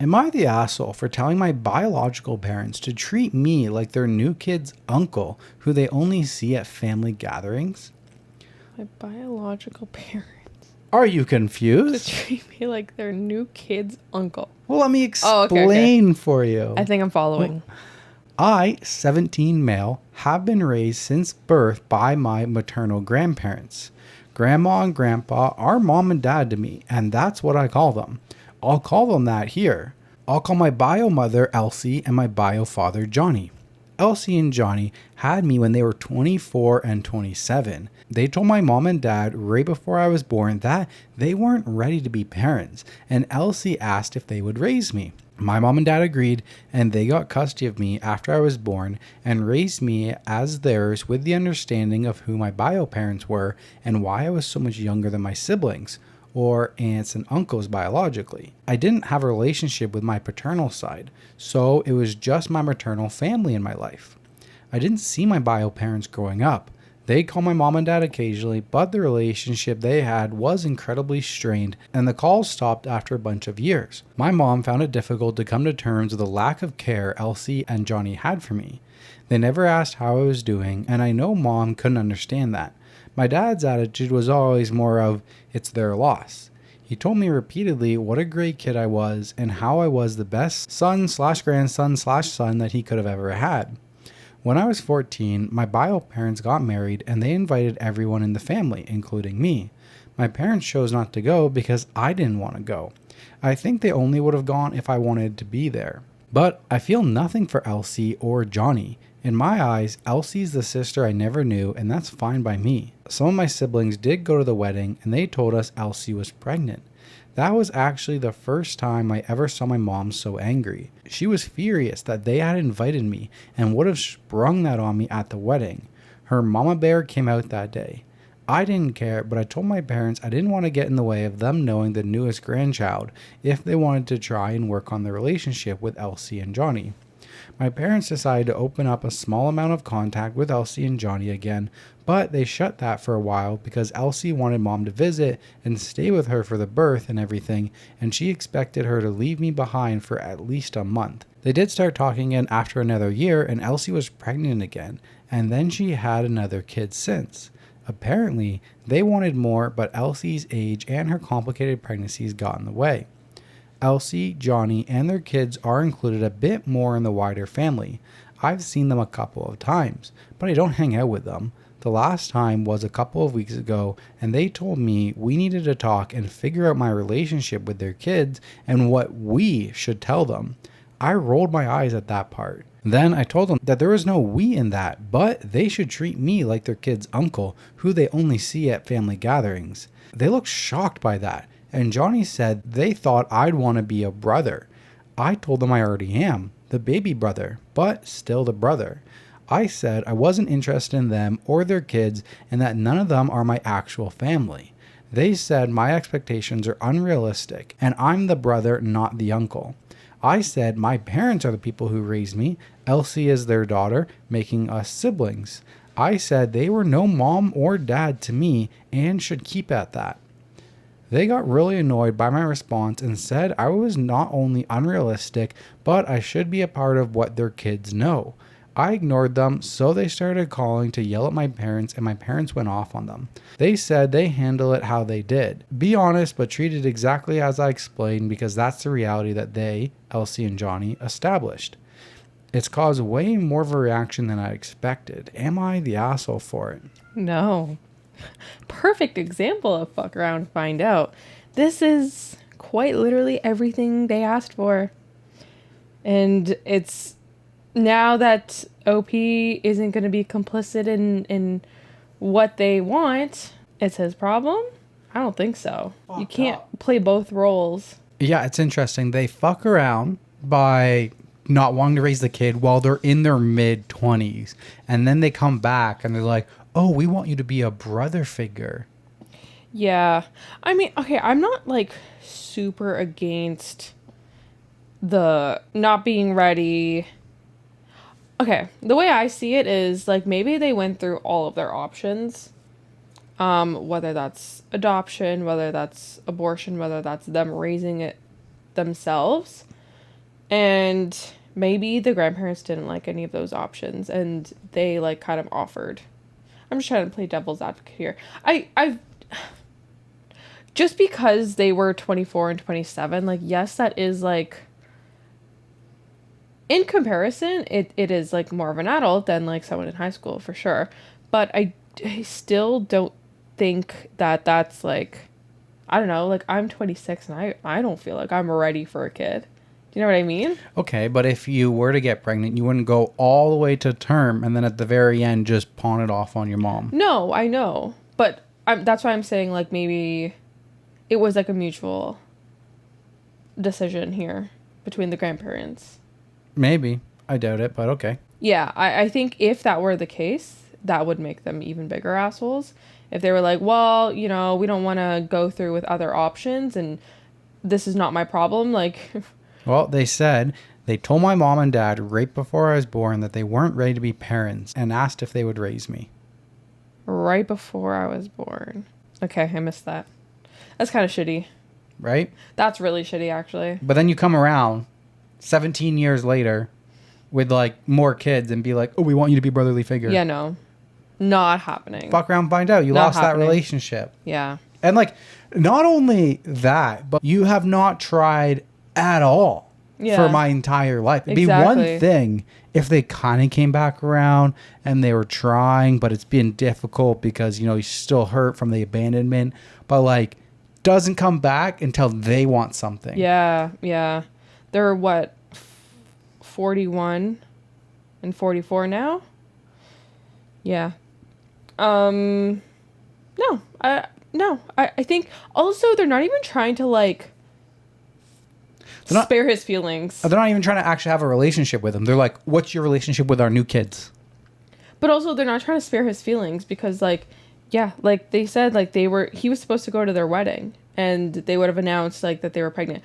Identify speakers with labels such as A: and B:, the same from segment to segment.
A: Am I the asshole for telling my biological parents to treat me like their new kid's uncle who they only see at family gatherings?
B: My biological parents.
A: Are you
B: To
A: confused?
B: treat me like their new kid's uncle.
A: Well, let me
B: Oh,
A: explain
B: okay.
A: for you.
B: I think I'm following.
A: I, 17 male, have been raised since birth by my maternal grandparents. Grandma and grandpa are mom and dad to me, and that's what I call them. I'll call them that here. I'll call my bio mother Elsie and my bio father Johnny. Elsie and Johnny had me when they were 24 and 27. They told my mom and dad right before I was born that they weren't ready to be parents, and Elsie asked if they would raise me. My mom and dad agreed, and they got custody of me after I was born and raised me as theirs with the understanding of who my bio parents were and why I was so much younger than my siblings, or aunts and uncles biologically. I didn't have a relationship with my paternal side, so it was just my maternal family in my life. I didn't see my bio parents growing up. They'd call my mom and dad occasionally, but the relationship they had was incredibly strained, and the calls stopped after a bunch of years. My mom found it difficult to come to terms with the lack of care Elsie and Johnny had for me. They never asked how I was doing, and I know mom couldn't understand that. My dad's attitude was always more of, it's their loss. He told me repeatedly what a great kid I was and how I was the best son/grandson/son that he could have ever had. When I was 14, my bio parents got married and they invited everyone in the family, including me. My parents chose not to go because I didn't want to go. I think they only would have gone if I wanted to be there. But I feel nothing for Elsie or Johnny. In my eyes, Elsie's the sister I never knew, and that's fine by me. Some of my siblings did go to the wedding and they told us Elsie was pregnant. That was actually the first time I ever saw my mom so angry. She was furious that they had invited me and would have sprung that on me at the wedding. Her mama bear came out that day. I didn't care, but I told my parents I didn't want to get in the way of them knowing the newest grandchild if they wanted to try and work on their relationship with Elsie and Johnny. My parents decided to open up a small amount of contact with Elsie and Johnny again, but they shut that for a while because Elsie wanted mom to visit and stay with her for the birth and everything, and she expected her to leave me behind for at least a month. They did start talking again after another year, and Elsie was pregnant again, and then she had another kid since. Apparently, they wanted more, but Elsie's age and her complicated pregnancies got in the way. Elsie, Johnny, and their kids are included a bit more in the wider family. I've seen them a couple of times, but I don't hang out with them. The last time was a couple of weeks ago, and they told me we needed to talk and figure out my relationship with their kids and what we should tell them. I rolled my eyes at that part. Then I told them that there was no we in that, but they should treat me like their kid's uncle, who they only see at family gatherings. They looked shocked by that, and Johnny said they thought I'd want to be a brother. I told them I already am, the baby brother, but still the brother. I said I wasn't interested in them or their kids and that none of them are my actual family. They said my expectations are unrealistic and I'm the brother, not the uncle. I said my parents are the people who raised me. Elsie is their daughter, making us siblings. I said they were no mom or dad to me and should keep at that. They got really annoyed by my response and said I was not only unrealistic, but I should be a part of what their kids know. I ignored them, so they started calling to yell at my parents, and my parents went off on them. They said they handle it how they did. Be honest, but treat it exactly as I explained because that's the reality that they, Elsie and Johnny, established. It's caused way more of a reaction than I expected. Am I the asshole for it?
B: No. Perfect example of fuck around, find out. This is quite literally everything they asked for. And it's now that OP isn't going to be complicit in what they want, it's his problem? I don't think so. You can't play both roles.
A: Yeah, it's interesting. They fuck around by not wanting to raise the kid while they're in their mid-20s. And then they come back and they're like, oh, we want you to be a brother figure.
B: Yeah. I mean, okay, I'm not like super against the not being ready. Okay, the way I see it is like maybe they went through all of their options. Whether that's adoption, whether that's abortion, whether that's them raising it themselves. And maybe the grandparents didn't like any of those options and they like kind of offered. I'm just trying to play devil's advocate here. I've just because they were 24 and 27, like, yes, that is like, in comparison, it is like more of an adult than like someone in high school for sure. But I still don't think that that's like, I don't know, like I'm 26 and I don't feel like I'm ready for a kid. Do you know what I mean?
A: Okay, but if you were to get pregnant, you wouldn't go all the way to term and then at the very end just pawn it off on your mom.
B: No, I know. But that's why I'm saying like maybe it was like a mutual decision here between the grandparents.
A: Maybe. I doubt it, but okay.
B: Yeah, I think if that were the case, that would make them even bigger assholes. If they were like, well, you know, we don't want to go through with other options and this is not my problem, like...
A: Well, they said they told my mom and dad right before I was born that they weren't ready to be parents and asked if they would raise me.
B: Right before I was born. Okay, I missed that. That's kind of shitty.
A: Right?
B: That's really shitty, actually.
A: But then you come around 17 years later with like more kids and be like, oh, we want you to be a brotherly figure.
B: Yeah, no. Not happening.
A: Fuck around, find out. You
B: Not
A: lost
B: happening.
A: that relationship.
B: Yeah.
A: And like, not only that, but you have not tried at all for my entire life. It'd be one thing if they kind of came back around and they were trying, but it's been difficult because, you know, you're still hurt from the abandonment. But like, doesn't come back until they want something.
B: Yeah, yeah. They're what, 41 and 44 now? Yeah. No, I think also they're not even trying to like spare his feelings.
A: They're not even trying to actually have a relationship with him. They're like, what's your relationship with our new kids?
B: But also they're not trying to spare his feelings because like, yeah, like they said, like he was supposed to go to their wedding and they would have announced like that they were pregnant.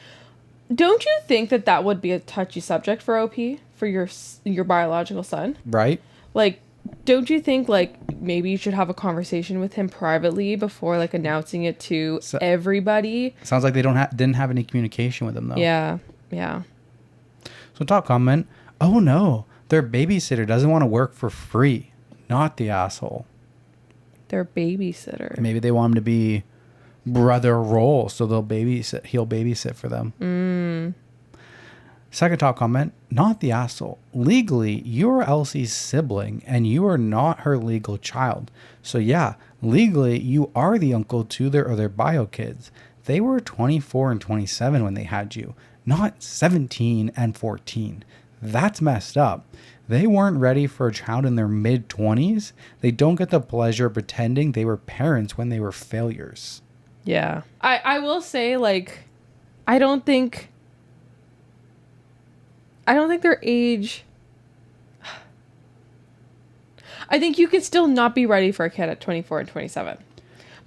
B: Don't you think that that would be a touchy subject for OP, for your biological son?
A: Right.
B: Like, don't you think like maybe you should have a conversation with him privately before like announcing it to everybody?
A: Sounds like they didn't have any communication with him though.
B: Yeah, yeah.
A: So top comment, oh no, their babysitter doesn't want to work for free. Not the asshole.
B: Their babysitter.
A: Maybe they want him to be brother role, so he'll babysit for them. Second top comment, not the asshole. Legally, you are Elsie's sibling and you are not her legal child. So yeah, legally, you are the uncle to their other bio kids. They were 24 and 27 when they had you, not 17 and 14. That's messed up. They weren't ready for a child in their mid-20s. They don't get the pleasure of pretending they were parents when they were failures.
B: Yeah. I will say, like, I don't think their age... I think you can still not be ready for a kid at 24 and 27.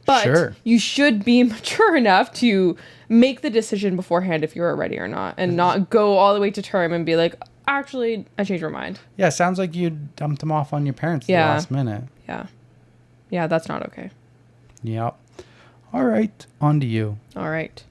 B: But you should be mature enough to make the decision beforehand if you're ready or not. And not go all the way to term and be like, actually, I changed my mind.
A: Yeah, sounds like you dumped them off on your parents the last minute.
B: Yeah. Yeah, that's not okay.
A: Yep. All right, on to you.
B: All right.